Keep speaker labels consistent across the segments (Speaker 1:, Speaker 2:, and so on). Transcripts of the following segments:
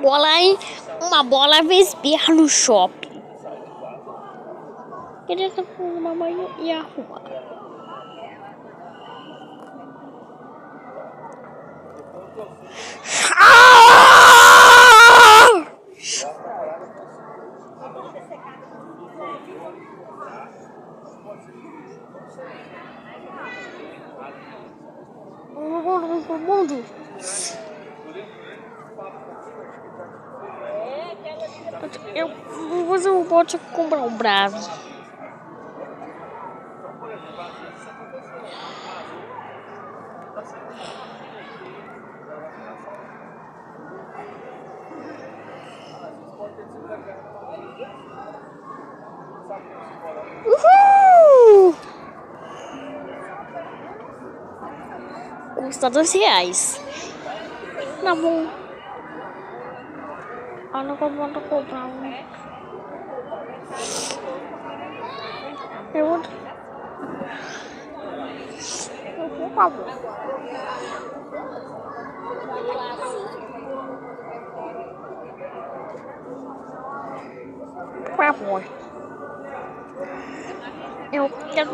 Speaker 1: uma bola espirra no shopping. Queria tomar banho e arrumar. Mundo. Você não pode comprar um Bravo. Uhul! Custa R$2. Tá bom. Eu não vou comprar um. Eu vou comprar. Por favor. Eu quero.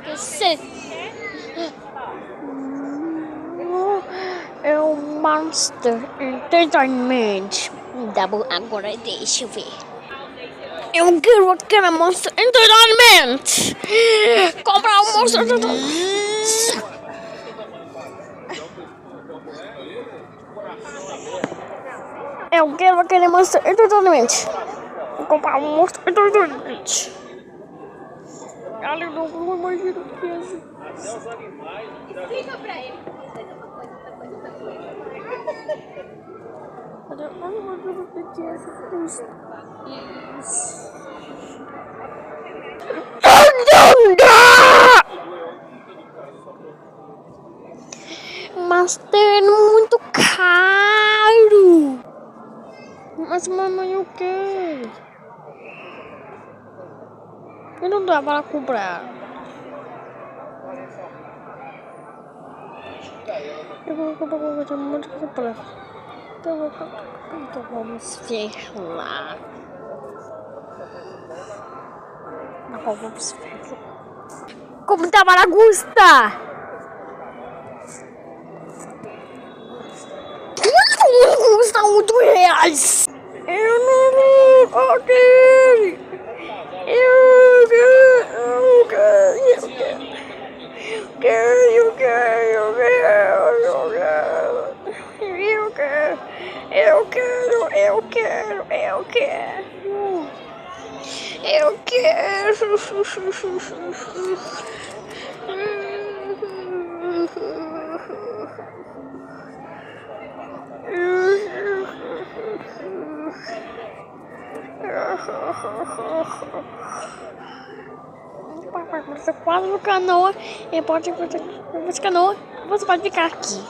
Speaker 1: Você é o Monster Entertainment. Agora deixa eu ver. Eu quero aquele Monster Entertainment. Comprar um Monster Entertainment. Eu quero aquele Monster Entertainment. Vou comprar um Monster Entertainment. Ela não imagina o que é isso. Explica pra ele. Eu não imagino o que é isso. Mas é muito caro. Mas mamãe, eu quero. E não dá para comprar. Eu vou comprar uma coisa muito comprar. Então vamos ver lá. Vamos ver. Como tá baragusta? Custa R$8. Eu não aquele. Eu quero. Você pode no canoa e pode fazer canoa, você pode ficar aqui.